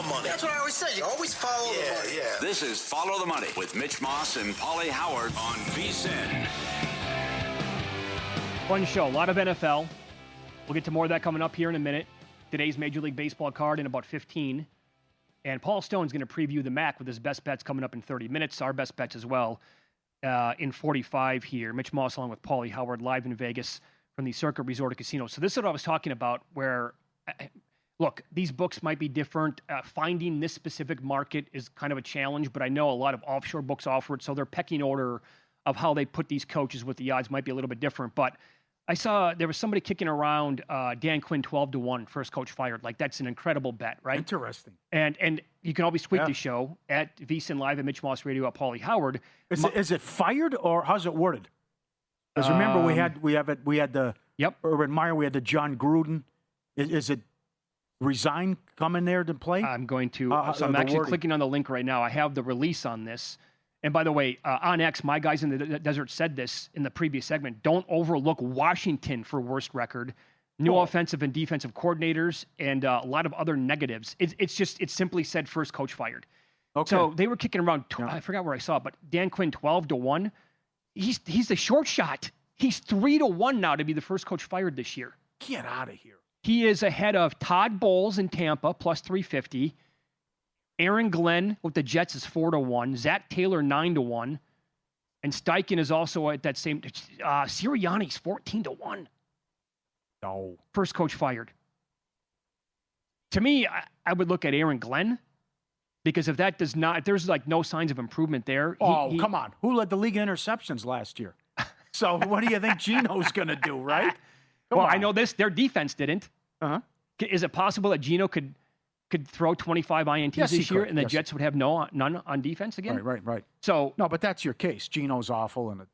the money. That's what I always say. You always follow the money. Yeah. This is Follow the Money with Mitch Moss and Pauly Howard on VSiN. Fun show. A lot of NFL. We'll get to more of that coming up here in a minute. Today's Major League Baseball card in about 15. And Paul Stone's going to preview the MAC with his best bets coming up in 30 minutes. Our best bets as well in 45 here. Mitch Moss along with Pauly Howard live in Vegas from the Circuit Resort and Casino. So this is what I was talking about where, look, these books might be different. Finding this specific market is kind of a challenge, but I know a lot of offshore books offer it. So their pecking order of how they put these coaches with the odds might be a little bit different. But I saw there was somebody kicking around Dan Quinn 12-1, first coach fired. Like, that's an incredible bet, right? Interesting. And you can always tweet the show at VSiN Live at Mitch Moss Radio at Pauly Howard. Is it fired or how's it worded? Because remember we had the Urban Meyer, we had the John Gruden. Is it resign coming there to play? I'm going to. So I'm actually clicking on the link right now. I have the release on this. And by the way, on X, my guys in the desert said this in the previous segment. Don't overlook Washington for worst record, new offensive and defensive coordinators, and a lot of other negatives. It simply said first coach fired. Okay. So they were kicking around. I forgot where I saw it, but Dan Quinn 12-1. He's the short shot. He's 3-1 now to be the first coach fired this year. Get out of here. He is ahead of Todd Bowles in Tampa plus 350. Aaron Glenn with the Jets is 4-1. Zach Taylor 9-1, and Steichen is also at that same. Sirianni's 14-1. No, first coach fired. To me, I would look at Aaron Glenn because if there's like no signs of improvement there. Come on, who led the league in interceptions last year? So what do you think Geno's going to do, right? Well, I know this. Their defense didn't. Is it possible that Geno could throw 25 INTs this year, and the Jets would have none on defense again? Right. So no, but that's your case. Geno's awful, and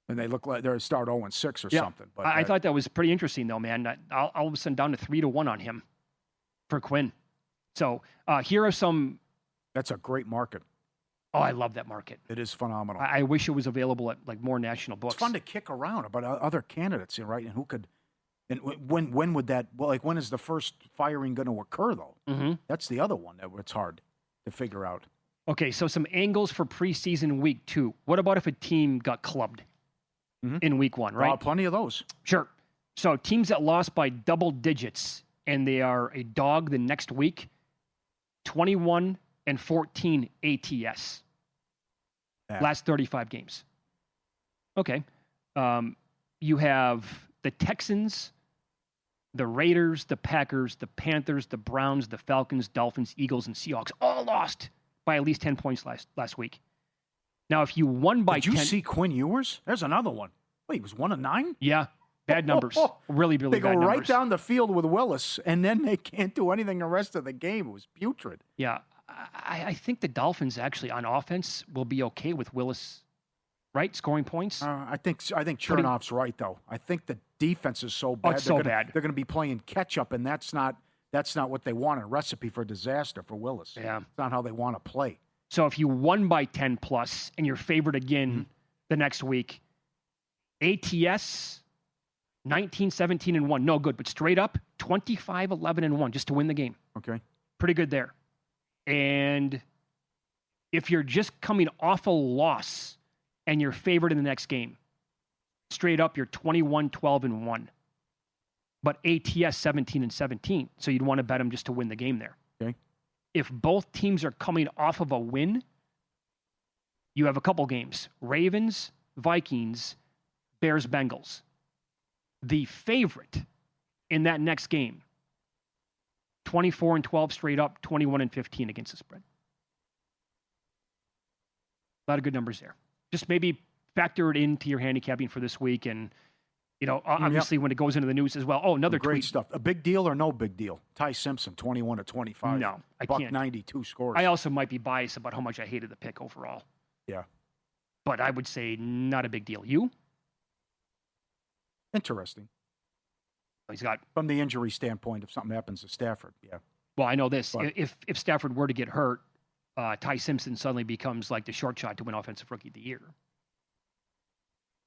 they look like they're start 0-6 or something. But I thought that was pretty interesting, though, man. All of a sudden down to 3-1 on him for Quinn. So here are some. That's a great market. Oh, I love that market. It is phenomenal. I wish it was available at like more national books. It's fun to kick around about other candidates, right? And who could. And when would that? Well, like when is the first firing going to occur, though? Mm-hmm. That's the other one that it's hard to figure out. Okay, so some angles for preseason week 2. What about if a team got clubbed in week 1? Right, plenty of those. Sure. So teams that lost by double digits and they are a dog the next week, 21-14 ATS. Last 35 games. Okay, you have the Texans, the Raiders, the Packers, the Panthers, the Browns, the Falcons, Dolphins, Eagles, and Seahawks all lost by at least 10 points last week. Now, if you won by 10... Did you see Quinn Ewers? There's another one. Wait, he was 1-9? Yeah, bad numbers. Really, really bad numbers. They go right down the field with Willis, and then they can't do anything the rest of the game. It was putrid. Yeah, I think the Dolphins actually on offense will be okay with Willis... Right, scoring points. I think Chernoff's right though. I think the defense is so bad. Bad. They're going to be playing catch up, and that's not what they want. A recipe for disaster for Willis. Yeah, it's not how they want to play. So if you won by 10 plus and you're favored again the next week, ATS 19-17-1, no good, but straight up 25-11-1 just to win the game. Okay, pretty good there. And if you're just coming off a loss and you're favored in the next game, straight up, you're 21-12-1. But ATS 17-17, so you'd want to bet them just to win the game there. Okay. If both teams are coming off of a win, you have a couple games. Ravens, Vikings, Bears, Bengals. The favorite in that next game, 24-12 straight up, 21-15 against the spread. A lot of good numbers there. Just maybe factor it into your handicapping for this week. And, obviously when it goes into the news as well. Oh, another great tweet. Stuff. A big deal or no big deal? Ty Simpson, 21-25. No, I can't. can't. 92 scores. I also might be biased about how much I hated the pick overall. Yeah. But I would say not a big deal. You? Interesting. He's got... From the injury standpoint, if something happens to Stafford, yeah. Well, I know this. But if Stafford were to get hurt, Ty Simpson suddenly becomes like the short shot to win Offensive Rookie of the Year.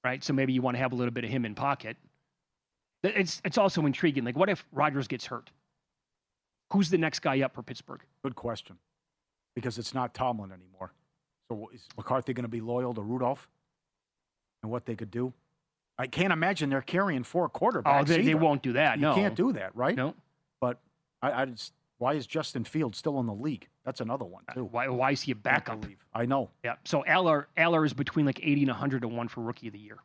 Right? So maybe you want to have a little bit of him in pocket. It's also intriguing. Like, what if Rodgers gets hurt? Who's the next guy up for Pittsburgh? Good question. Because it's not Tomlin anymore. So is McCarthy going to be loyal to Rudolph and what they could do? I can't imagine they're carrying 4 quarterbacks. Oh, they won't do that. You can't do that, right? No. But I just, why is Justin Fields still in the league? That's another one, too. Why is he a backup? I know. Yeah. So Aller is between like 80 and 100 to 1 for Rookie of the Year.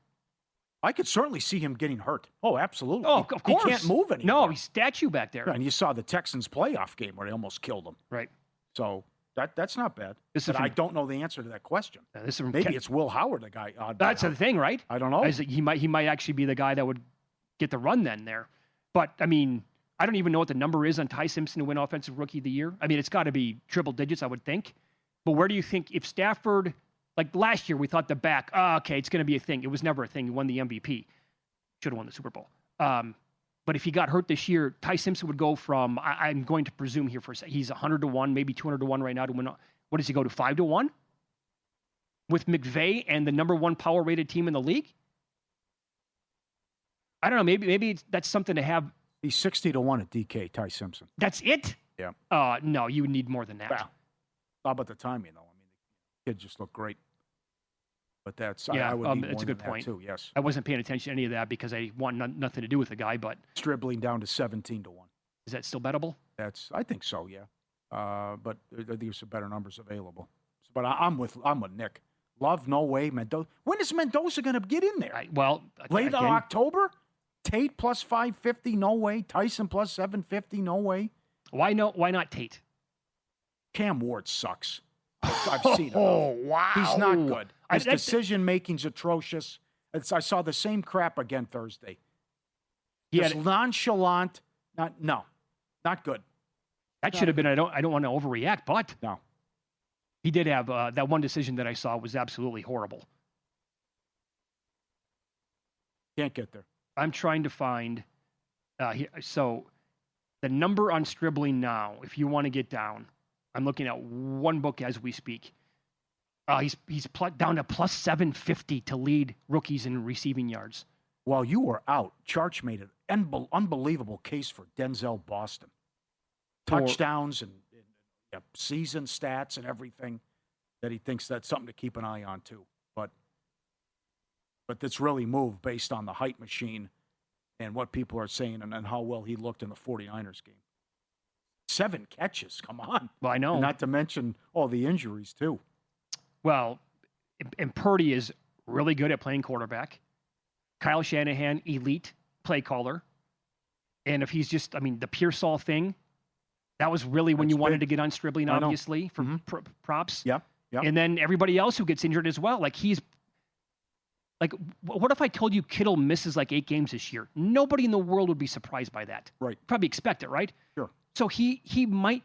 I could certainly see him getting hurt. Oh, absolutely. Oh, of course. He can't move anymore. No, he's statue back there. Yeah, and you saw the Texans playoff game where they almost killed him. Right. So that's not bad. But I don't know the answer to that question. Maybe it's Will Howard, the guy. That's the thing, right? I don't know. He might actually be the guy that would get the run then there. But, I mean, I don't even know what the number is on Ty Simpson to win Offensive Rookie of the Year. I mean, it's got to be triple digits, I would think. But where do you think, if Stafford, like last year, we thought the back, okay, it's going to be a thing. It was never a thing. He won the MVP. Should have won the Super Bowl. But if he got hurt this year, Ty Simpson would go from, I'm going to presume here for a second, he's 100 to 1, maybe 200 to 1 right now to win. What does he go to, 5 to 1? With McVay and the number 1 power rated team in the league? I don't know. Maybe that's something to have. He's 60 to 1 at DK, Ty Simpson. That's it? Yeah. No, you would need more than that. Well, how about the timing, though? I mean, the kid just looked great. But that's, yeah, I would need that's more a good than point. That too, yes. I wasn't paying attention to any of that because I want nothing to do with the guy, but. It's dribbling down to 17 to 1. Is that still bettable? I think so, yeah. But there's some better numbers available. But I'm with Nick. Love, no way. Mendoza. When is Mendoza going to get in there? Late October? Tate plus 550, no way. Tyson plus 750, no way. Why not Tate? Cam Ward sucks. I've seen it. Oh, wow. He's not good. His decision-making's atrocious. I saw the same crap again Thursday. Just nonchalant. Not good. That should have been, I don't want to overreact, but no. He did have that one decision that I saw was absolutely horrible. Can't get there. I'm trying to find, so the number on Stribling now, if you want to get down, I'm looking at one book as we speak. He's down to plus 750 to lead rookies in receiving yards. While you were out, Charch made an unbelievable case for Denzel Boston. Touchdowns and season stats and everything that he thinks that's something to keep an eye on too. But that's really moved based on the hype machine and what people are saying and how well he looked in the 49ers game. 7 catches, come on. Well, I know. And not to mention all the injuries too. Well, and Purdy is really good at playing quarterback. Kyle Shanahan, elite play caller. And if he's just, the Pearsall thing, that was really when you wanted to get on Stribling, obviously, for props. Yeah. And then everybody else who gets injured as well. What if I told you Kittle misses 8 games this year? Nobody in the world would be surprised by that. Right. Probably expect it, right? Sure. So he might,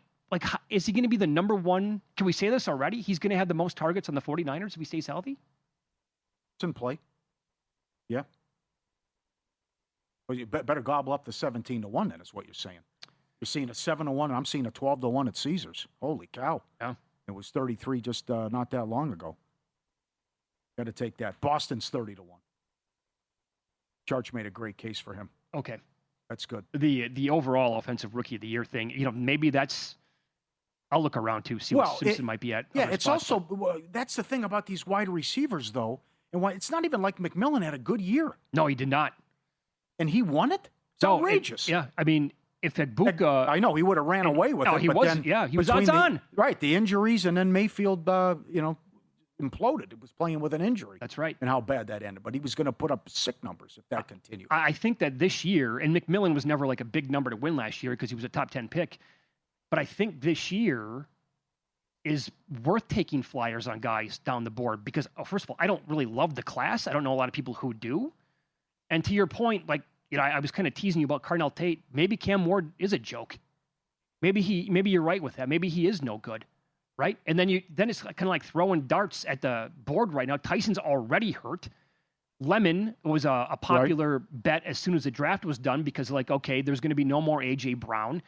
is he going to be the number 1? Can we say this already? He's going to have the most targets on the 49ers if he stays healthy? It's in play. Yeah. Well, you better gobble up the 17 to 1 then is what you're saying. You're seeing a 7 to 1, and I'm seeing a 12 to 1 at Caesars. Holy cow. Yeah. It was 33 just not that long ago. Got to take that. Boston's 30 to 1. Charch made a great case for him. Okay. That's good. The overall offensive rookie of the year thing, maybe that's, I'll look around too, see what Simpson might be at. Yeah, it's also, that's the thing about these wide receivers though, and why it's not even like McMillan had a good year. No, he did not. And he won it? It's outrageous. If Agbuka... I know, he would have ran away with it. He was odds on. Right, the injuries, and then Mayfield, imploded. It was playing with an injury. That's right. And how bad that ended. But he was going to put up sick numbers if that continued. I think that this year, and McMillan was never a big number to win last year because he was a top 10 pick, but I think this year is worth taking flyers on guys down the board because, first of all, I don't really love the class. I don't know a lot of people who do. And to your point, I was kind of teasing you about Carnell Tate. Maybe Cam Ward is a joke. Maybe you're right with that. Maybe he is no good. Right? And then it's kind of like throwing darts at the board right now. Tyson's already hurt. Lemon was a popular bet as soon as the draft was done because okay, there's going to be no more A.J. Brown.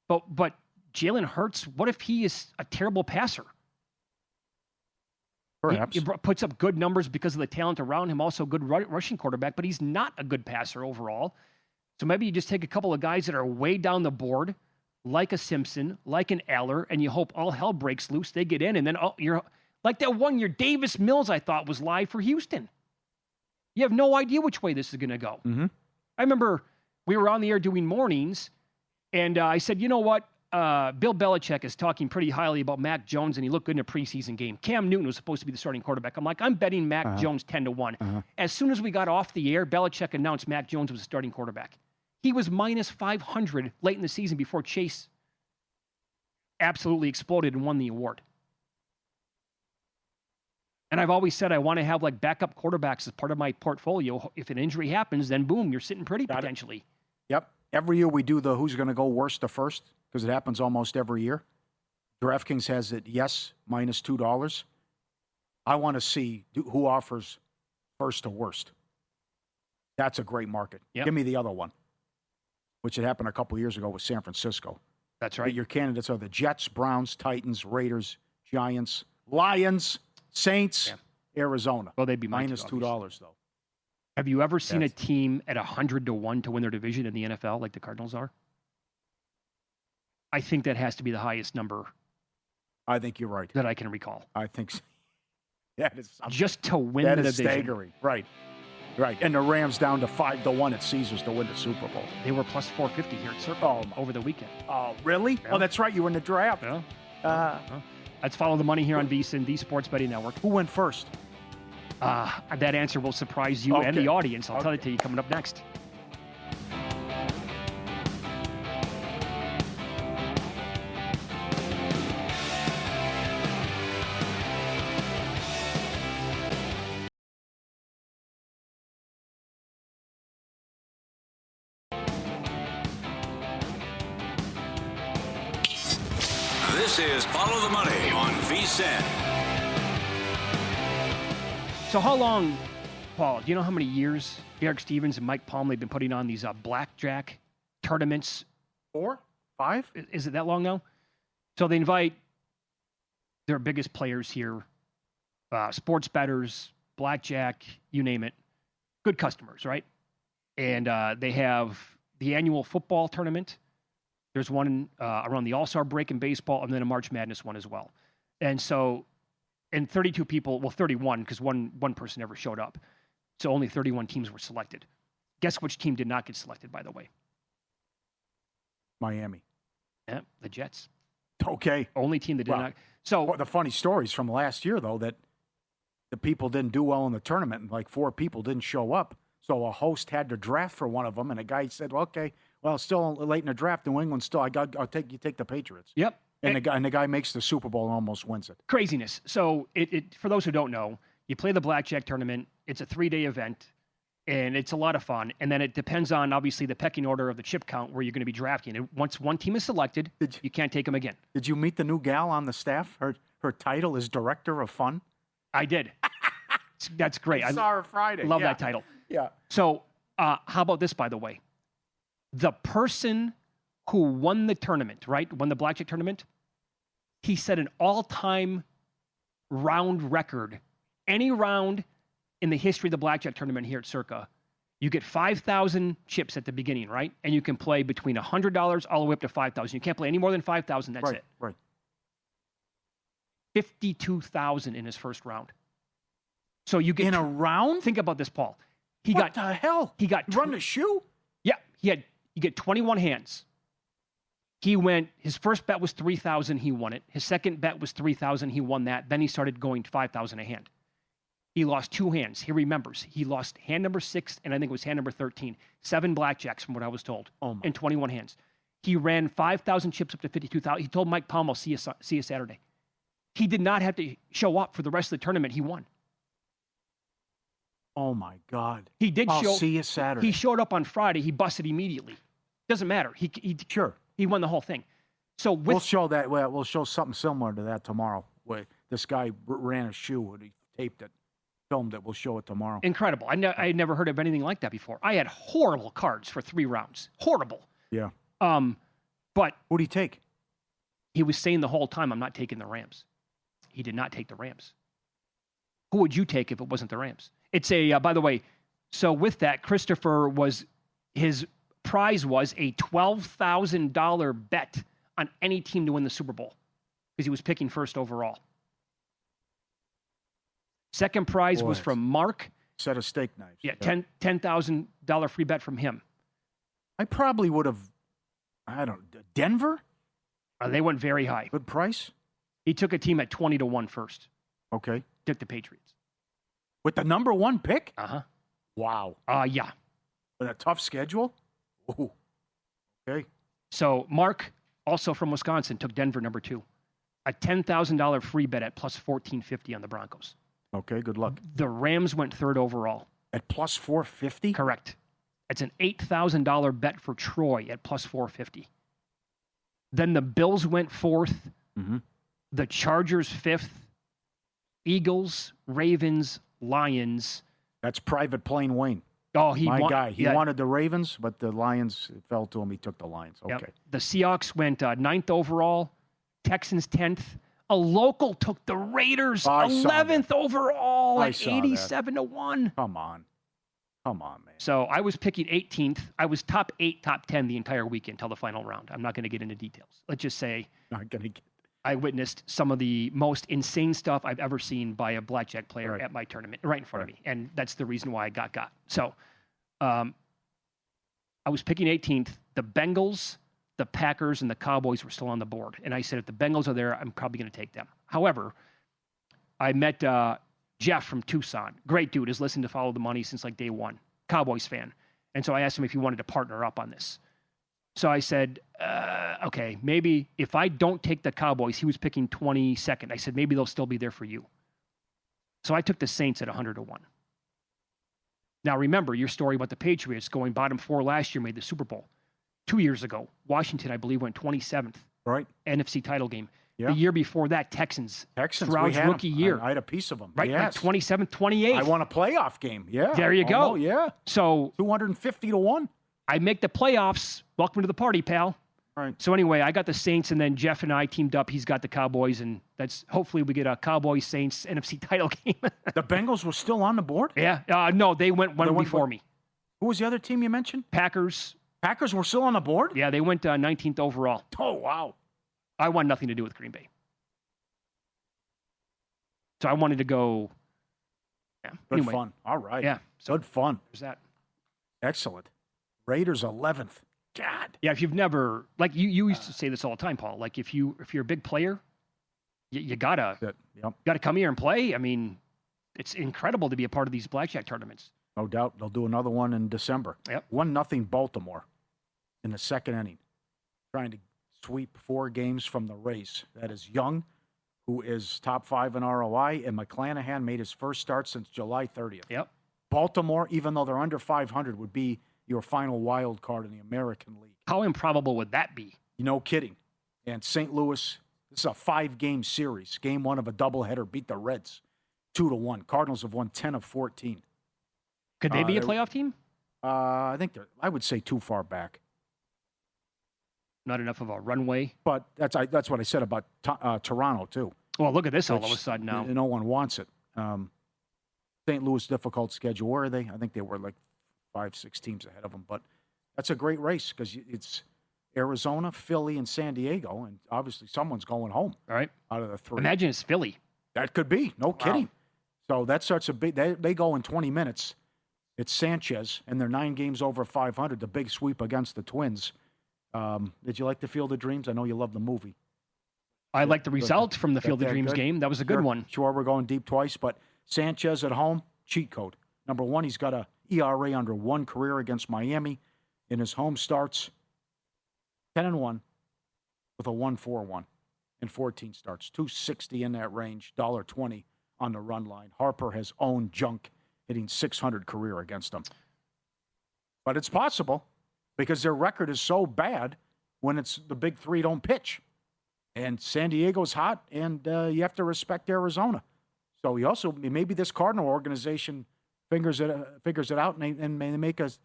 But Jalen Hurts, what if he is a terrible passer? Perhaps. He puts up good numbers because of the talent around him, also good rushing quarterback, but he's not a good passer overall. So maybe you just take a couple of guys that are way down the board like a Simpson, like an Eller, and you hope all hell breaks loose. They get in, and then you're like that one year, Davis Mills, I thought was live for Houston. You have no idea which way this is going to go. Mm-hmm. I remember we were on the air doing mornings, and I said, you know what? Bill Belichick is talking pretty highly about Mac Jones, and he looked good in a preseason game. Cam Newton was supposed to be the starting quarterback. I'm like, I'm betting Mac Jones 10-1. As soon as we got off the air, Belichick announced Mac Jones was the starting quarterback. He was minus 500 late in the season before Chase absolutely exploded and won the award. And I've always said I want to have like backup quarterbacks as part of my portfolio. If an injury happens, then boom, you're sitting pretty potentially. Yep. Every year we do the who's going to go worst to first, because it happens almost every year. DraftKings has it, yes, minus $2. I want to see who offers first to worst. That's a great market. Yep. Give me the other one, which had happened a couple years ago with San Francisco. That's right. But your candidates are the Jets, Browns, Titans, Raiders, Giants, Lions, Saints, Arizona. Well, they'd be minus $2, though. Have you ever seen a team at 100-1 to win their division in the NFL like the Cardinals are? I think that has to be the highest number. I think you're right. That I can recall. I think so. That is something. Just to win the division. That is staggering. Right. Right. And the Rams down to 5-1 at Caesars to win the Super Bowl. They were plus 450 here at Circle over the weekend. Oh, really? Yeah. Oh, that's right. You were in the draft. Yeah. Let's follow the money here on VSiN, the Sports Betting Network. Who went first? That answer will surprise you and the audience. I'll tell it to you coming up next. This is Follow the Money on VSiN. So how long, Paul, do you know how many years Derek Stevens and Mike Pauly have been putting on these blackjack tournaments? 4? 5? Is it that long now? So they invite their biggest players here, sports bettors, blackjack, you name it. Good customers, right? And they have the annual football tournament. There's one around the All-Star break in baseball, and then a March Madness one as well. And so, and 32 people, well, 31, because one person never showed up. So only 31 teams were selected. Guess which team did not get selected, by the way? Miami. Yeah, the Jets. Okay. Only team that did not. So the funny stories from last year, though, that the people didn't do well in the tournament, and like 4 people didn't show up. So a host had to draft for one of them, and a guy said, well, okay, well, still late in the draft, New England still, I'll take the Patriots. Yep. And the guy makes the Super Bowl and almost wins it. Craziness. So it for those who don't know, you play the blackjack tournament. It's a 3-day event, and it's a lot of fun. And then it depends on, obviously, the pecking order of the chip count where you're going to be drafting. And once one team is selected, you can't take them again. Did you meet the new gal on the staff? Her title is Director of Fun? I did. That's great. I saw her Friday. Love that title. Yeah. So how about this, by the way? The person who won the tournament, right, won the blackjack tournament, he set an all-time round record. Any round in the history of the blackjack tournament here at Circa, you get 5,000 chips at the beginning, right? And you can play between $100 all the way up to 5,000. You can't play any more than 5,000. That's it. Right. 52,000 in his first round. So you get in a round. Think about this, Paul. What the hell? He got run the shoe. Yeah, you get 21 hands. He went. His first bet was 3,000. He won it. His second bet was 3,000. He won that. Then he started going 5,000 a hand. He lost 2 hands. He remembers. He lost hand number 6, and I think it was hand number 13. 7 blackjacks, from what I was told, in 21 hands. He ran 5,000 chips up to 52,000. He told Mike Palm, "I'll see you Saturday." He did not have to show up for the rest of the tournament. He won. Oh, my God. He did I'll see you Saturday. He showed up on Friday. He busted immediately. Doesn't matter. Sure. He won the whole thing. So we'll show that. Well, we'll show something similar to that tomorrow. Where this guy ran a shoe and he taped it, filmed it. We'll show it tomorrow. Incredible. I had never heard of anything like that before. I had horrible cards for 3 rounds. Horrible. Yeah. But who'd he take? He was saying the whole time, "I'm not taking the Rams." He did not take the Rams. Who would you take if it wasn't the Rams? It's by the way, so with that, Christopher his prize was a $12,000 bet on any team to win the Super Bowl because he was picking first overall. Second prize was from Mark. Set of steak knives. Yeah, $10,000 free bet from him. I probably would have, Denver? They went very high. Good price? He took a team at 20-1 first. Okay. Took the Patriots. With the number one pick? Uh-huh. Wow. Yeah. With a tough schedule? Ooh. Okay. So Mark, also from Wisconsin, took Denver number 2. A $10,000 free bet at plus 1450 on the Broncos. Okay, good luck. The Rams went third overall. At plus 450? Correct. It's an $8,000 bet for Troy at plus 450. Then the Bills went fourth. Mm-hmm. The Chargers fifth. Eagles, Ravens, Lions. That's Private Plane Wayne. Oh, My guy. He wanted the Ravens, but the Lions, it fell to him. He took the Lions. Okay. Yep. The Seahawks went ninth overall. Texans 10th. A local took the Raiders 11th overall at 87-1. Come on, man. So I was picking 18th. I was top 8, top 10 the entire weekend until the final round. I'm not going to get into details. Let's just say I witnessed some of the most insane stuff I've ever seen by a blackjack player at my tournament right in front of me. And that's the reason why I got. So I was picking 18th. The Bengals, the Packers, and the Cowboys were still on the board. And I said, if the Bengals are there, I'm probably going to take them. However, I met Jeff from Tucson. Great dude. Has listened to Follow the Money since like day one. Cowboys fan. And so I asked him if he wanted to partner up on this. So I said, okay, maybe if I don't take the Cowboys, he was picking 22nd. I said, maybe they'll still be there for you. So I took the Saints at 100-1. Now remember, your story about the Patriots going bottom 4 last year made the Super Bowl. 2 years ago, Washington, I believe, went 27th. Right. NFC title game. Yeah. The year before that, Texans Stroud's rookie year. I had a piece of them. Right, yes. like 27th, 28th. I won a playoff game. Yeah. There you go. Oh, yeah. So 250-1. I make the playoffs. Welcome to the party, pal. Right. So anyway, I got the Saints, and then Jeff and I teamed up. He's got the Cowboys, and that's hopefully we get a Cowboys-Saints NFC title game. The Bengals were still on the board? Yeah. No, they went one before me. Who was the other team you mentioned? Packers. Packers were still on the board? Yeah, they went 19th overall. Oh, wow. I want nothing to do with Green Bay. So I wanted to go. Yeah. Good anyway, fun. All right. Yeah. So good fun. There's that. Excellent. Raiders 11th. God. Yeah, if you've never, like you used to say this all the time, Paul. Like if you're a big player, you gotta come here and play. I mean, it's incredible to be a part of these blackjack tournaments. No doubt. They'll do another one in December. Yep. 1-0 Baltimore in the second inning. Trying to sweep 4 games from the race. That is Young, who is top 5 in ROI, and McClanahan made his first start since July 30th. Yep. Baltimore, even though they're under 500, would be your final wild card in the American League. How improbable would that be? No kidding. And St. Louis, this is a 5-game series. Game 1 of a doubleheader beat the Reds 2-1. Cardinals have won 10 of 14. Could they be a playoff team? I think I would say too far back. Not enough of a runway. But that's what I said about Toronto, too. Well, look at this all of a sudden now. No one wants it. St. Louis, difficult schedule. Where are they? I think they were like 5-6 teams ahead of them. But that's a great race because it's Arizona, Philly, and San Diego. And obviously someone's going home. All right. Out of the 3. Imagine it's Philly. That could be. No kidding. So that starts a big – they go in 20 minutes. It's Sanchez, and they're 9 games over 500, the big sweep against the Twins. Did you like the Field of Dreams? I know you love the movie. I like the result from the Field of Dreams game. That was a good one. Sure, we're going deep twice, but Sanchez at home, cheat code. Number 1, he's got a ERA under 1 career against Miami. In his home starts, 10-1 with a 1.41 in 14 starts. 260 in that range, $1.20 on the run line. Harper has owned junk, hitting 600 career against them. But it's possible because their record is so bad when it's the big 3 don't pitch. And San Diego's hot, and you have to respect Arizona. So you also, maybe this Cardinal organization figures it out, and they make us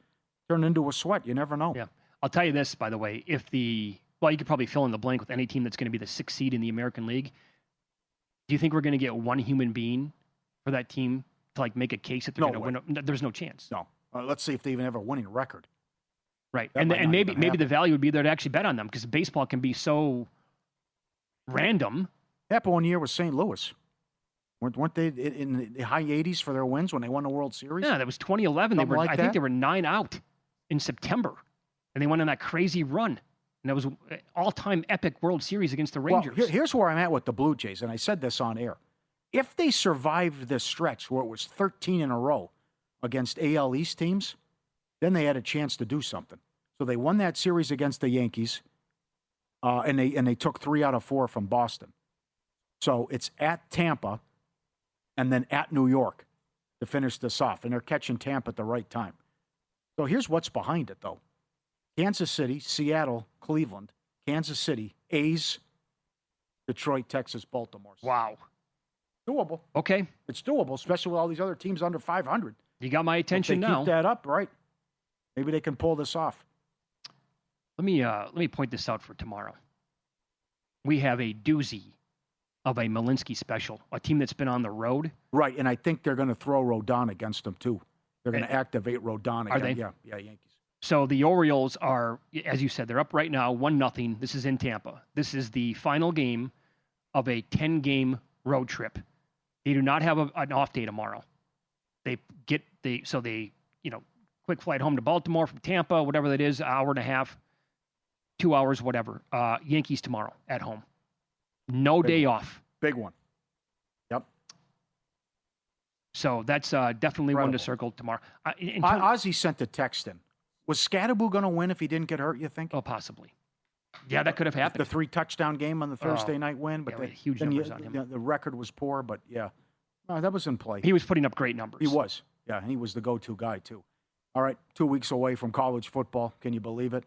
turn into a sweat. You never know. Yeah. I'll tell you this, by the way. You could probably fill in the blank with any team that's going to be the 6th seed in the American League. Do you think we're going to get one human being for that team to make a case that they're going to win? There's no chance. No. Let's see if they even have a winning record. Right. That And might not maybe even happen. the value would be there to actually bet on them because baseball can be so random. Happened one year with St. Louis. Weren't they in the high 80s for their wins when they won the World Series? Yeah, that was 2011. Something like I think that? they were 9 out in September, and they went on that crazy run. And that was an all-time epic World Series against the Rangers. Well, here's where I'm at with the Blue Jays, and I said this on air. If they survived this stretch where it was 13 in a row against AL East teams, then they had a chance to do something. So they won that series against the Yankees, and they took 3 out of 4 from Boston. So it's at Tampa and then at New York to finish this off, and they're catching Tampa at the right time. So here's what's behind it, though. Kansas City, Seattle, Cleveland, Kansas City, A's, Detroit, Texas, Baltimore. Wow. Doable. Okay. It's doable, especially with all these other teams under 500. You got my attention if they now. keep that up, right? Maybe they can pull this off. Let me point this out for tomorrow. We have a doozy of a Malinsky special, a team that's been on the road. Right, and I think they're going to throw Rodon against them, too. They're going to activate Rodon again. Are they? Yeah, Yankees. So the Orioles are, as you said, they're up right now, 1-0. This is in Tampa. This is the final game of a 10-game road trip. They do not have an off day tomorrow. Quick flight home to Baltimore from Tampa, whatever that is, hour and a half, 2 hours, whatever. Yankees tomorrow at home. No day off. Big one. Yep. So that's definitely one to Incredible. circle tomorrow. Ozzy sent a text in. Was Scadaboo going to win if he didn't get hurt, you think? Oh, possibly. Yeah, that could have happened. The 3-touchdown game on the Thursday night win, but we had huge numbers on him. The record was poor, but yeah. No, that was in play. He was putting up great numbers. He was. Yeah, and he was the go-to guy, too. All right, 2 weeks away from college football. Can you believe it?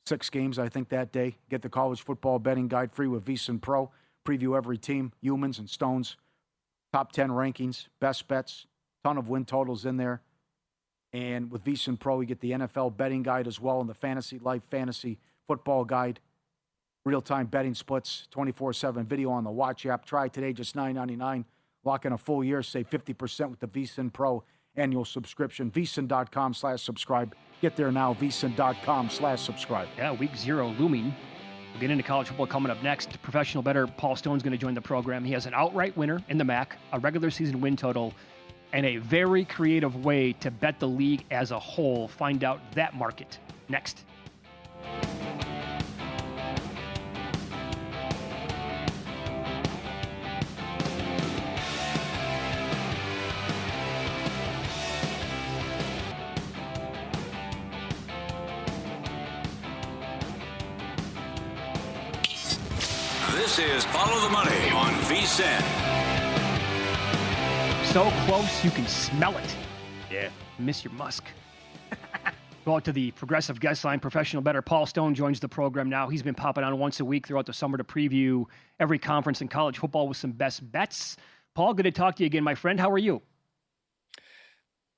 6 games, I think, that day. Get the college football betting guide free with VSiN Pro. Preview every team, humans and stones. Top 10 rankings, best bets, ton of win totals in there. And with VSiN Pro, you get the NFL betting guide as well and the Fantasy Life Fantasy Football Guide. Real-time betting splits, 24/7 video on the Watch app. Try it today, just $9.99. Lock in a full year, save 50% with the VSiN Pro annual subscription. VSiN.com/subscribe. Get there now, VSiN.com/subscribe. Yeah, week 0 looming. We'll get into college football coming up next. Professional bettor Paul Stone's going to join the program. He has an outright winner in the MAC, a regular season win total, and a very creative way to bet the league as a whole. Find out that market next. This is Follow the Money on VSiN. So close you can smell it. Yeah. Miss your musk. Go out to the Progressive Guest Line. Professional bettor Paul Stone joins the program now. He's been popping on once a week throughout the summer to preview every conference in college football with some best bets. Paul, good to talk to you again, my friend. How are you?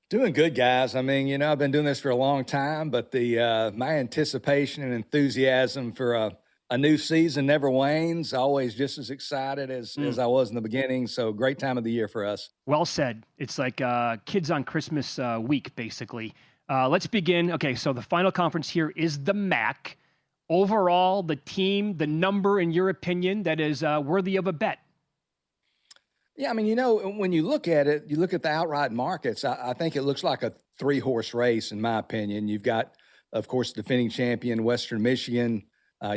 Doing good, guys. I mean, I've been doing this for a long time, but my anticipation and enthusiasm for a new season never wanes. Always just as excited as I was in the beginning. So great time of the year for us. Well said. It's like kids on Christmas week, basically. Let's begin. Okay, so the final conference here is the MAC. Overall, the team, the number, in your opinion, that is worthy of a bet. Yeah, I mean, when you look at it, you look at the outright markets, I think it looks like a 3-horse race, in my opinion. You've got, of course, defending champion Western Michigan.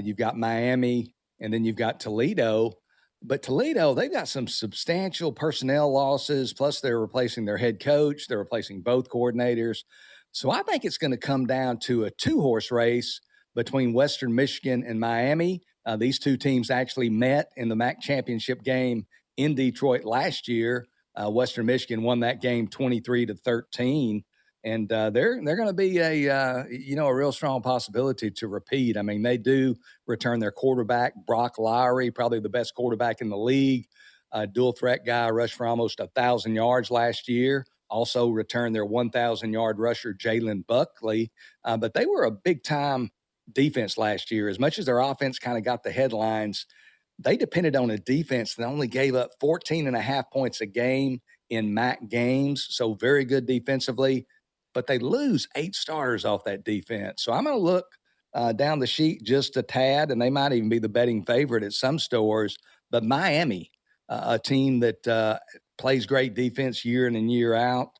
You've got Miami, and then you've got Toledo. But Toledo, they've got some substantial personnel losses, plus they're replacing their head coach. They're replacing both coordinators. So I think it's going to come down to a 2-horse race between Western Michigan and Miami. These two teams actually met in the MAC championship game in Detroit last year. Western Michigan won that game 23-13. And they're going to be a real strong possibility to repeat. I mean, they do return their quarterback, Brock Lowry, probably the best quarterback in the league. Dual threat guy, rushed for almost 1,000 yards last year. Also returned their 1,000-yard rusher, Jalen Buckley. But they were a big-time defense last year. As much as their offense kind of got the headlines, they depended on a defense that only gave up 14.5 points a game in MAC games. So very good defensively. but they lose 8 starters off that defense. So I'm going to look down the sheet just a tad, and they might even be the betting favorite at some stores. But Miami, a team that plays great defense year in and year out,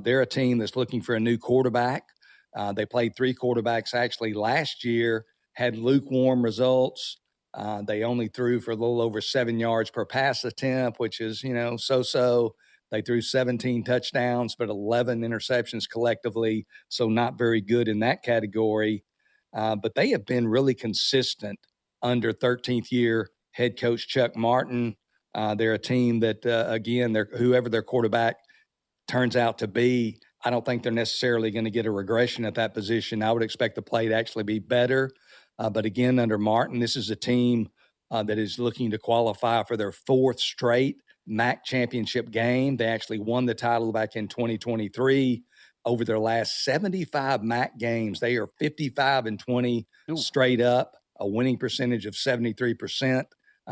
they're a team that's looking for a new quarterback. They played 3 quarterbacks actually last year, had lukewarm results. They only threw for a little over 7 yards per pass attempt, which is, so-so. They threw 17 touchdowns, but 11 interceptions collectively, so not very good in that category. But they have been really consistent under 13th year head coach Chuck Martin. They're a team that, again, whoever their quarterback turns out to be, I don't think they're necessarily going to get a regression at that position. I would expect the play to actually be better. But again, under Martin, this is a team that is looking to qualify for their 4th straight MAC championship game. They actually won the title back in 2023. Over their last 75 MAC games, they are 55-20 straight up, a winning percentage of 73%,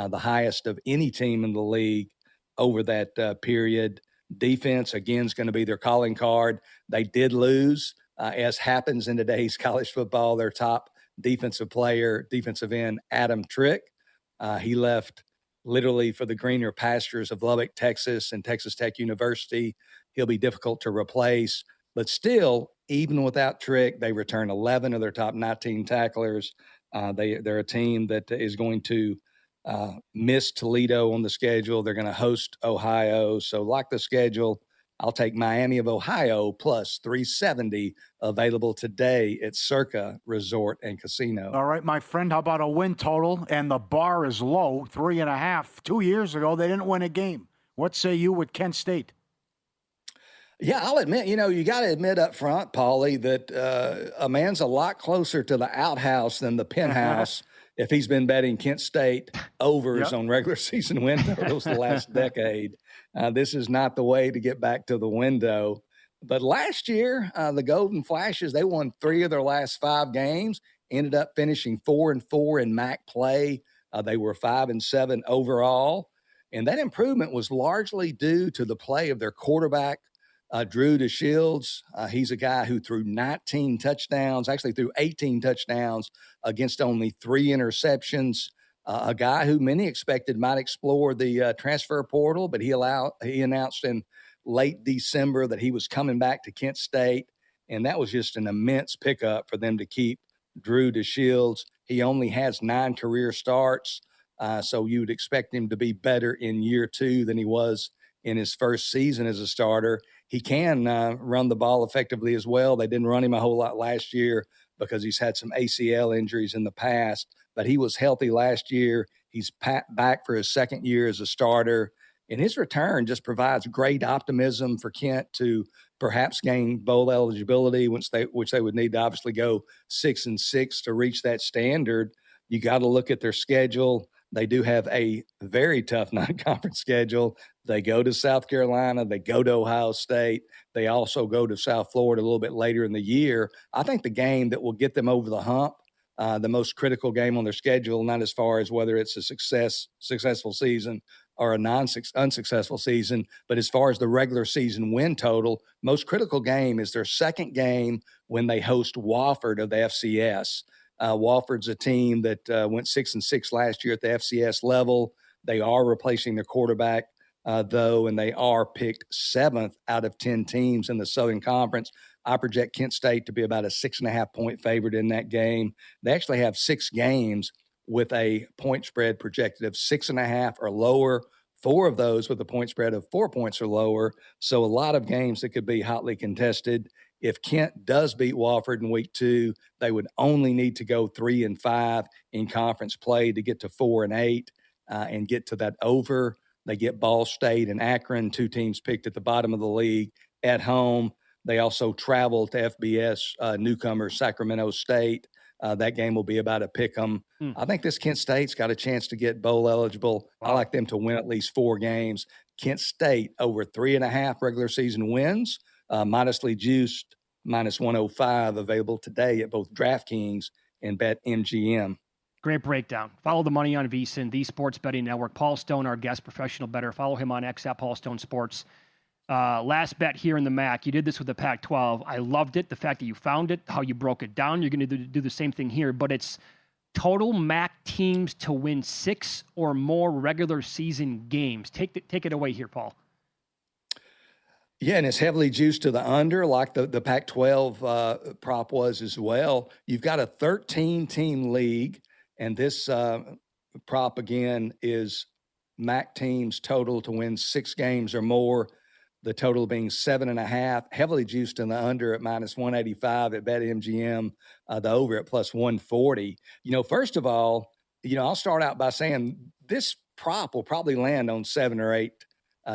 the highest of any team in the league over that period. Defense, again, is going to be their calling card. They did lose, as happens in today's college football, their top defensive end, Adam Trick. He left literally for the greener pastures of Lubbock, Texas, and Texas Tech University. He'll be difficult to replace. But still, even without Trick, they return 11 of their top 19 tacklers. They're a team that is going to miss Toledo on the schedule. They're going to host Ohio. So like the schedule, I'll take Miami of Ohio plus 370 available today at Circa Resort and Casino. All right, my friend, how about a win total? And the bar is low, 3.5. 2 years ago, they didn't win a game. What say you with Kent State? Yeah, I'll admit, you got to admit up front, Pauly, that a man's a lot closer to the outhouse than the penthouse if he's been betting Kent State overs on regular season win totals the last decade. This is not the way to get back to the window. But last year, the Golden Flashes, they won 3 of their last 5 games, ended up finishing 4-4 in MAC play. They were 5-7 overall. And that improvement was largely due to the play of their quarterback, Drew DeShields. He's a guy who threw 19 touchdowns, actually threw 18 touchdowns against only 3 interceptions. A guy who many expected might explore the transfer portal, but he announced in late December that he was coming back to Kent State, and that was just an immense pickup for them to keep Drew DeShields. He only has 9 career starts, so you would expect him to be better in year 2 than he was in his first season as a starter. He can run the ball effectively as well. They didn't run him a whole lot last year because he's had some ACL injuries in the past, but he was healthy last year. He's back for his 2nd year as a starter, and his return just provides great optimism for Kent to perhaps gain bowl eligibility, which they would need to obviously go 6-6 to reach that standard. You got to look at their schedule. They do have a very tough non-conference schedule. They go to South Carolina. They go to Ohio State. They also go to South Florida a little bit later in the year. I think the game that will get them over the hump, the most critical game on their schedule, not as far as whether it's a successful season or a unsuccessful season, but as far as the regular season win total, most critical game is their 2nd game when they host Wofford of the FCS. Wofford's a team that went 6-6 last year at the FCS level. They are replacing their quarterback, though, and they are picked 7th out of 10 teams in the Southern Conference. I project Kent State to be about a 6.5-point favorite in that game. They actually have 6 games with a point spread projected of 6.5 or lower, 4 of those with a point spread of 4 points or lower. So a lot of games that could be hotly contested. If Kent does beat Wofford in week 2, they would only need to go 3-5 in conference play to get to 4-8 and get to that over. They get Ball State and Akron, 2 teams picked at the bottom of the league at home. They also travel to FBS newcomer Sacramento State. That game will be about a pick 'em. I think this Kent State's got a chance to get bowl eligible. Wow. I like them to win at least 4 games. Kent State over 3.5 regular season wins. Modestly juiced, -105 available today at both DraftKings and BetMGM. Great breakdown. Follow the money on VSiN, the Sports Betting Network. Paul Stone, our guest professional bettor. Follow him on X at Paul Stone Sports. Last bet here in the MAC. You did this with the Pac-12. I loved it. The fact that you found it, how you broke it down. You're going to do the same thing here, but it's total MAC teams to win 6 or more regular season games. Take it away here, Paul. Yeah, and it's heavily juiced to the under, like the Pac-12 prop was as well. You've got a 13-team league, and this prop, again, is MAC teams total to win 6 games or more, the total being 7.5, heavily juiced in the under at -185 at BetMGM, the over at +140. First of all, I'll start out by saying this prop will probably land on 7 or 8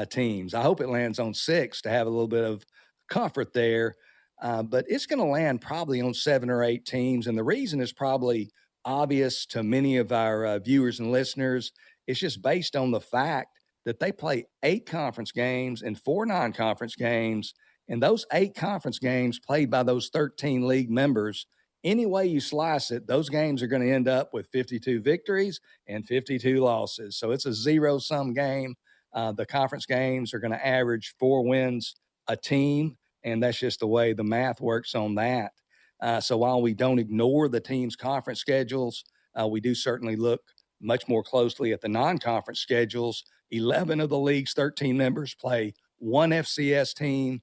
teams. I hope it lands on 6 to have a little bit of comfort there, but it's going to land probably on 7 or 8 teams, and the reason is probably obvious to many of our viewers and listeners. It's just based on the fact that they play 8 conference games and 4 non-conference games, and those 8 conference games played by those 13 league members, any way you slice it, those games are going to end up with 52 victories and 52 losses. So it's a zero-sum game. The conference games are going to average 4 wins a team, and that's just the way the math works on that. So while we don't ignore the team's conference schedules, we do certainly look much more closely at the non-conference schedules. 11 of the league's 13 members play 1 FCS team.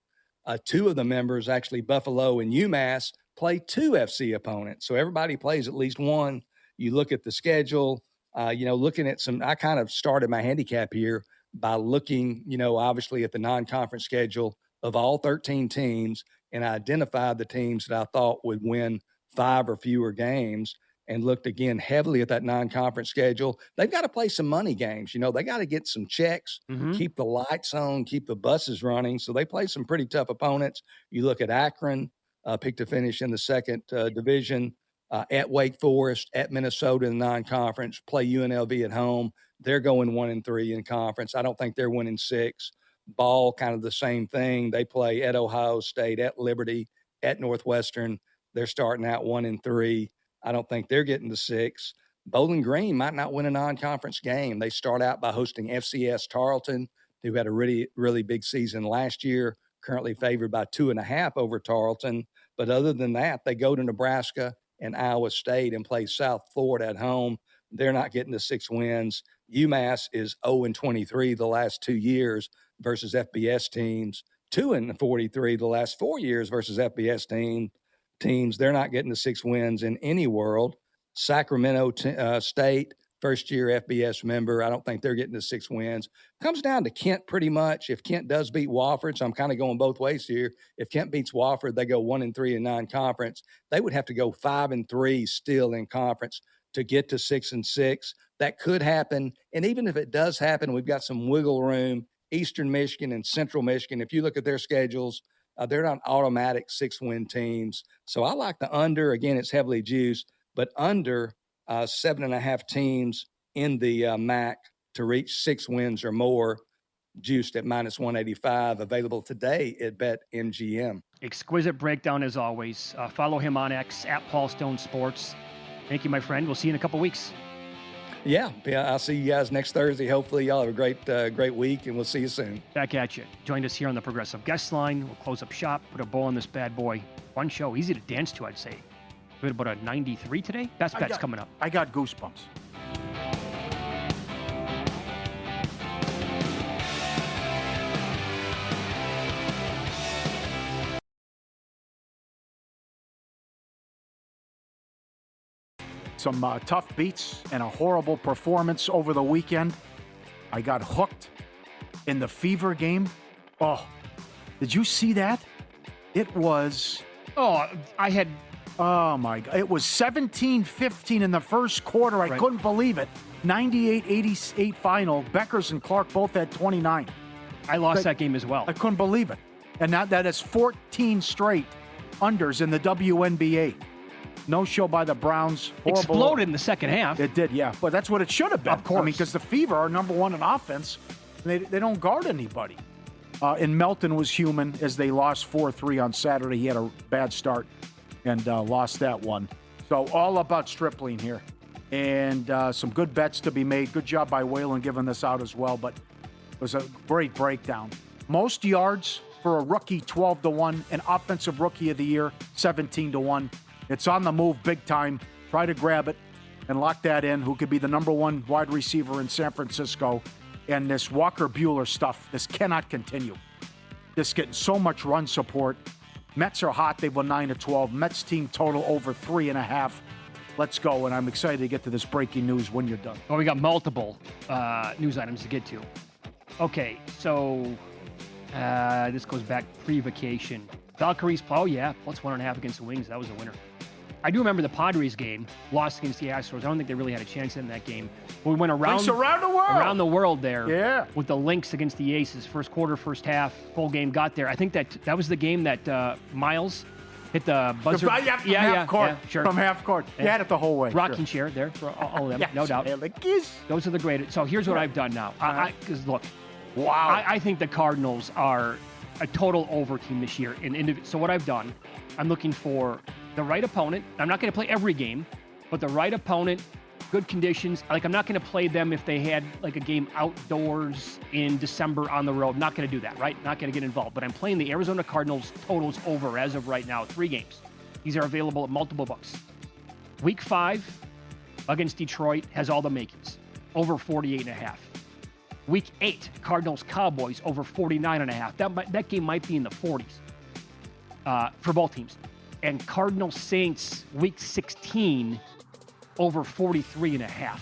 2 of the members, actually Buffalo and UMass, play 2 FC opponents. So everybody plays at least 1. You look at the schedule, looking at I kind of started my handicap here by looking, obviously at the non-conference schedule of all 13 teams, and I identified the teams that I thought would win 5 or fewer games, and looked again heavily at that non-conference schedule. They've got to play some money games. They got to get some checks, keep the lights on, keep the buses running. So they play some pretty tough opponents. You look at Akron, picked to finish in the 2nd division, at Wake Forest, at Minnesota in the non-conference, play UNLV at home. They're going 1-3 in conference. I don't think they're winning 6. Ball, kind of the same thing. They play at Ohio State, at Liberty, at Northwestern. They're starting out 1-3. I don't think they're getting to 6. Bowling Green might not win a non-conference game. They start out by hosting FCS Tarleton, who had a really, really big season last year, currently favored by 2.5 over Tarleton. But other than that, they go to Nebraska and Iowa State and play South Florida at home. They're not getting to 6 wins. UMass is 0-23 the last 2 years versus FBS teams, 2-43 the last 4 years versus FBS teams. They're not getting to 6 wins in any world. Sacramento State, first-year FBS member, I don't think they're getting to 6 wins. Comes down to Kent pretty much. If Kent does beat Wofford, so I'm kind of going both ways here. If Kent beats Wofford, they go 1-3 in non-conference. They would have to go 5-3 still in conference to get to 6-6. That could happen. And even if it does happen, we've got some wiggle room. Eastern Michigan and Central Michigan, if you look at their schedules, they're not automatic 6-win teams. So I like the under. Again, it's heavily juiced, but under 7.5 teams in the MAC to reach 6 wins or more, juiced at -185, available today at BetMGM. Exquisite breakdown as always. Follow him on X at Paul Stone Sports. Thank you, my friend. We'll see you in a couple weeks. Yeah, I'll see you guys next Thursday. Hopefully y'all have a great week, and we'll see you soon. Back at you. Joined us here on the Progressive Guest Line. We'll close up shop, put a bow on this bad boy. Fun show. Easy to dance to, I'd say. We had about a 93 today. Best bet's coming up. I got goosebumps. Some tough beats and a horrible performance over the weekend. I got hooked in the Fever game. Oh, did you see that? It was... Oh, Oh, my God. It was 17-15 in the first quarter. I couldn't believe it. 98-88 final. Beckers and Clark both had 29. I lost that game as well. I couldn't believe it. And that is 14 straight unders in the WNBA. No show by the Browns. Horrible. Exploded in the second half. It did, yeah. But that's what it should have been. Of course. I mean, because the Fever are number 1 in offense. They don't guard anybody. And Melton was human as they lost 4-3 on Saturday. He had a bad start and lost that one. So all about Stripling here. And some good bets to be made. Good job by Whalen giving this out as well. But it was a great breakdown. Most yards for a rookie, 12-1. An offensive rookie of the year, 17-1. It's on the move big time. Try to grab it and lock that in. Who could be the number one wide receiver in San Francisco? And this Walker Buehler stuff, this cannot continue. This getting so much run support. Mets are hot. They've won 9-12. Mets team total over 3.5. Let's go. And I'm excited to get to this breaking news when you're done. Well, we got multiple news items to get to. Okay, so this goes back pre-vacation. Valkyries, plus 1.5 against the Wings. That was a winner. I do remember the Padres game, lost against the Astros. I don't think they really had a chance in that game. But we went around the world there with the Lynx against the Aces. First quarter, first half, full game got there. I think that was the game that Miles hit the buzzer. From half court. Sure. From half court. You had it the whole way. Rocking chair there for all of them, no doubt. Those are the greatest. So here's what I've done now. Because look, I think the Cardinals are a total over team this year. So what I've done, I'm looking for the right opponent. I'm not going to play every game, but the right opponent, good conditions. Like, I'm not going to play them if they had like a game outdoors in December on the road. Not going to do that, right? Not going to get involved. But I'm playing the Arizona Cardinals totals over as of right now, 3 games. These are available at multiple books. Week 5 against Detroit has all the makings, over 48.5. Week 8, Cardinals Cowboys over 49.5. That game might be in the 40s for both teams. And Cardinals Saints week 16 over 43.5.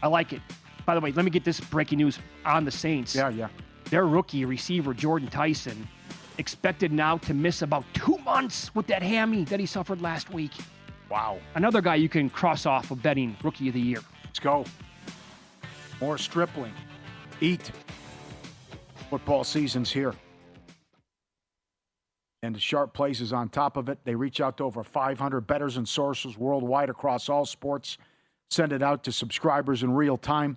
I like it. By the way, let me get this breaking news on the Saints. Yeah. Their rookie receiver, Jordan Tyson, expected now to miss about 2 months with that hammy that he suffered last week. Wow. Another guy you can cross off of betting rookie of the year. Let's go. More Stripling. Eat. Football season's here. And the Sharp Plays is on top of it. They reach out to over 500 bettors and sources worldwide across all sports. Send it out to subscribers in real time.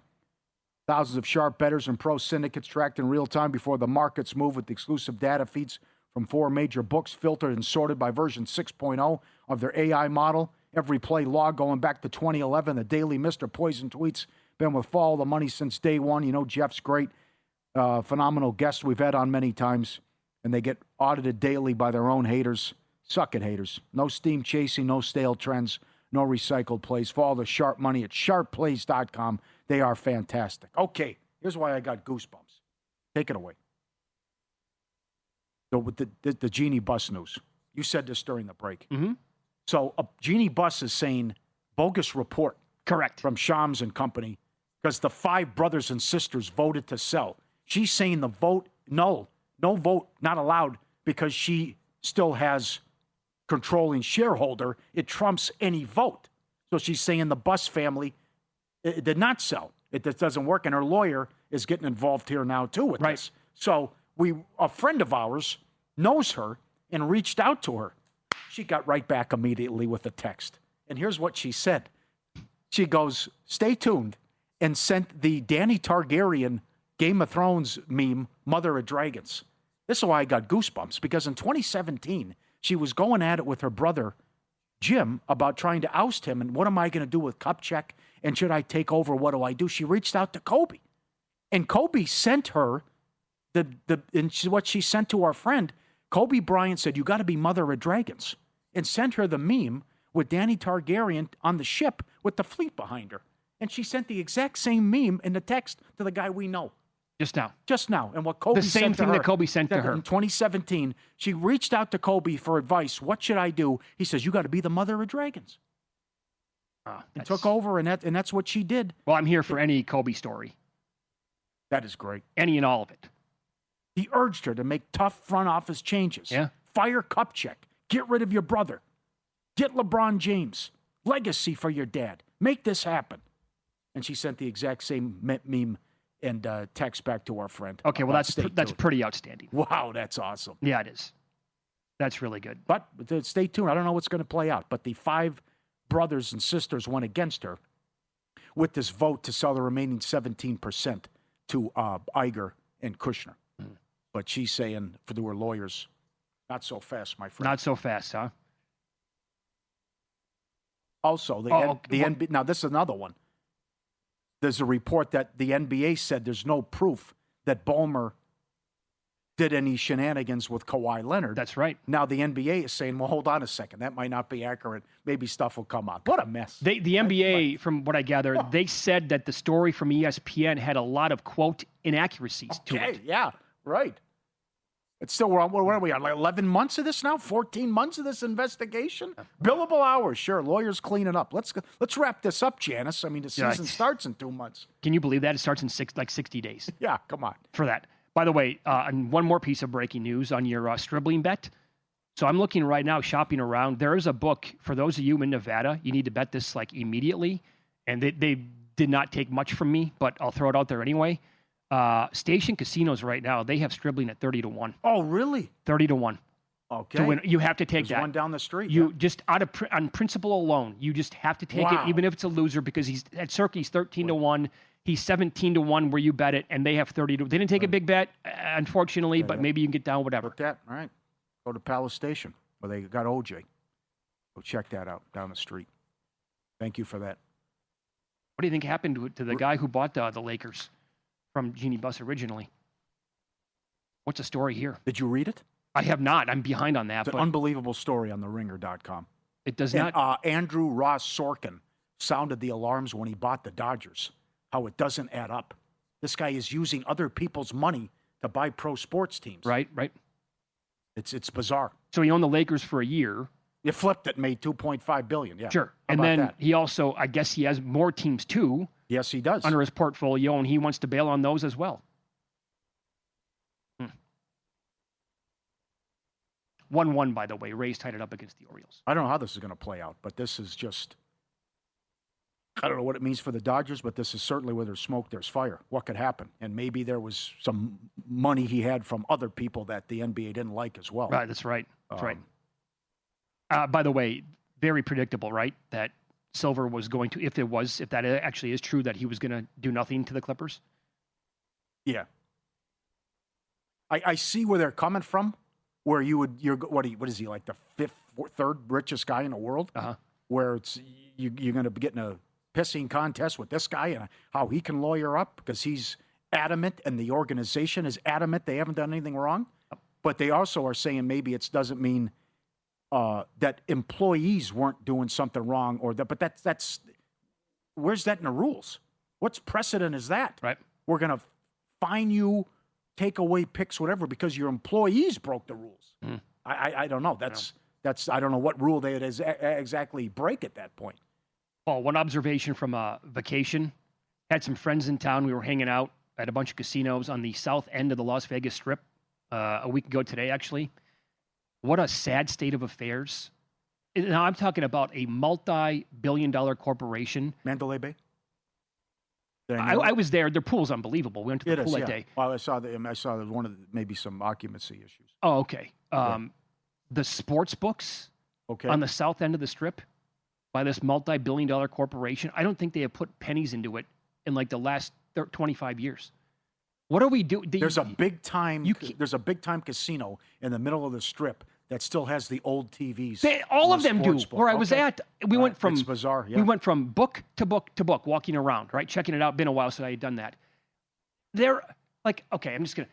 Thousands of sharp bettors and pro syndicates tracked in real time before the markets move with exclusive data feeds from 4 major books, filtered and sorted by version 6.0 of their AI model. Every play log going back to 2011. The daily Mr. Poison tweets. Been with Follow the Money since day one. You know Jeff's great. Phenomenal guest we've had on many times. And they get audited daily by their own haters. Suck it, haters. No steam chasing, no stale trends, no recycled plays. Follow the Sharp Money at sharpplays.com. They are fantastic. Okay, here's why I got goosebumps. Take it away. So with the Genie Bus news. You said this during the break. Mm-hmm. So Genie Bus is saying bogus report. Correct. From Shams and company because the 5 brothers and sisters voted to sell. She's saying the vote, no vote, not allowed because she still has controlling shareholder. It trumps any vote. So she's saying the Bus family it did not sell. It just doesn't work. And her lawyer is getting involved here now too with this. So a friend of ours knows her and reached out to her. She got right back immediately with a text. And here's what she said. She goes, stay tuned, and sent the Dany Targaryen Game of Thrones meme, Mother of Dragons. This is why I got goosebumps, because in 2017, she was going at it with her brother, Jim, about trying to oust him, and what am I going to do with Kupchak, and should I take over, what do I do? She reached out to Kobe, and Kobe sent her what she sent to our friend. Kobe Bryant said, you got to be Mother of Dragons, and sent her the meme with Dany Targaryen on the ship with the fleet behind her. And she sent the exact same meme in the text to the guy we know. Just now. And what Kobe the same thing that Kobe sent to her. In 2017, she reached out to Kobe for advice. What should I do? He says, you got to be the Mother of Dragons. And took over, and that's what she did. Well, I'm here for any Kobe story. That is great. Any and all of it. He urged her to make tough front office changes. Yeah. Fire Kupchak. Get rid of your brother. Get LeBron James. Legacy for your dad. Make this happen. And she sent the exact same meme and text back to our friend. Okay, well, that's pretty outstanding. Wow, that's awesome. Yeah, it is. That's really good. But stay tuned. I don't know what's going to play out. But the 5 brothers and sisters went against her with this vote to sell the remaining 17% to Iger and Kushner. Mm. But she's saying, for her lawyers, not so fast, my friend. Not so fast, huh? Also, the NBA. Now, this is another one. There's a report that the NBA said there's no proof that Ballmer did any shenanigans with Kawhi Leonard. That's right. Now the NBA is saying, well, hold on a second. That might not be accurate. Maybe stuff will come out. What a mess. The NBA, from what I gather, they said that the story from ESPN had a lot of, quote, inaccuracies to it. Yeah, right. It's still, what are we on, like 11 months of this now? 14 months of this investigation? Billable hours, sure. Lawyers cleaning up. Let's wrap this up, Janice. I mean, the season starts in 2 months. Can you believe that? It starts in 60 days. Yeah, come on. For that. By the way, and one more piece of breaking news on your Stribling bet. So I'm looking right now, shopping around. There is a book for those of you in Nevada. You need to bet this like immediately. And they did not take much from me, but I'll throw it out there anyway. Station casinos right now, they have Stribling at 30-1. Oh, really? 30-1. Okay. To win. You have to take There's that. one down the street. You just on principle alone, you just have to take it, even if it's a loser, because he's at Cirque, he's 13-1. He's 17-1 where you bet it, and they have 30. They didn't take a big bet, unfortunately, but maybe you can get down whatever. Look that. All right. Go to Palace Station where they got OJ. Go check that out down the street. Thank you for that. What do you think happened to the guy who bought the Lakers from Jeannie Buss originally? What's the story here? Did you read it? I have not. I'm behind on that. It's an unbelievable story on theringer.com. It does not. Andrew Ross Sorkin sounded the alarms when he bought the Dodgers. How it doesn't add up. This guy is using other people's money to buy pro sports teams. Right. It's bizarre. So he owned the Lakers for a year. You flipped it, made $2.5 billion. Yeah, sure. How And about then that? he also, I guess, he has more teams too. Yes, he does. Under his portfolio, and he wants to bail on those as well. 1-1, by the way. Rays tied it up against the Orioles. I don't know how this is going to play out, but this is just. I don't know what it means for the Dodgers, but this is certainly where there's smoke, there's fire. What could happen? And maybe there was some money he had from other people that the NBA didn't like as well. Right, that's right. That's right. By the way, very predictable, right? That Silver was going to, if that actually is true, that he was going to do nothing to the Clippers. Yeah. I see where they're coming from, where you're what is he, like the third richest guy in the world? Uh-huh. Where it's you're going to be getting a pissing contest with this guy and how he can lawyer up because he's adamant and the organization is adamant they haven't done anything wrong. But they also are saying maybe it doesn't mean that employees weren't doing something wrong but that's where's that in the rules? What's precedent is that? Right. We're going to fine you, take away picks, whatever, because your employees broke the rules. I don't know. That's I don't know what rule they would exactly break at that point. Paul, one observation from a vacation. Had some friends in town. We were hanging out at a bunch of casinos on the south end of the Las Vegas Strip a week ago today, actually. What a sad state of affairs. Now, I'm talking about a multi-billion-dollar corporation. Mandalay Bay? I was there. Their pool's unbelievable. We went to the pool that day. Well, I saw there was one of maybe some occupancy issues. Oh, okay. The sports books on the south end of the Strip by this multi-billion-dollar corporation, I don't think they have put pennies into it in like the last 25 years. What are we doing? There's a big-time casino in the middle of the Strip that still has the old TVs. All of them do. Where I was at, we went from it's bizarre. Yeah. We went from book to book to book, walking around, right, checking it out. Been a while since I had done that. They're like, okay, I'm just gonna.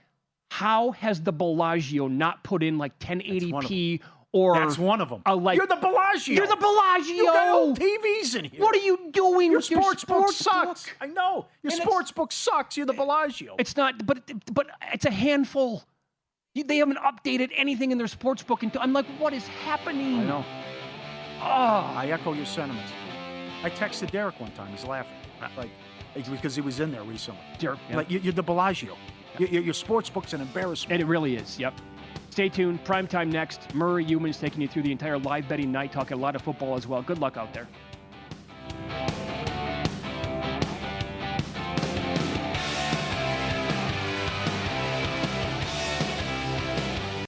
How has the Bellagio not put in like 1080p or? That's one of them. Like, you're the Bellagio. You're the Bellagio. You got old TVs in here. What are you doing? Your sports book sucks. I know. Your sports book sucks. You're the Bellagio. It's not, but it's a handful. They haven't updated anything in their sports book. I'm like, what is happening? I know. Oh. I echo your sentiments. I texted Derek one time. He's laughing. Like, because he was in there recently. Derek, yeah. Like, you're the Bellagio. Your sports book's an embarrassment. And it really is, yep. Stay tuned. Primetime next. Murray Humans taking you through the entire live betting night, talking a lot of football as well. Good luck out there.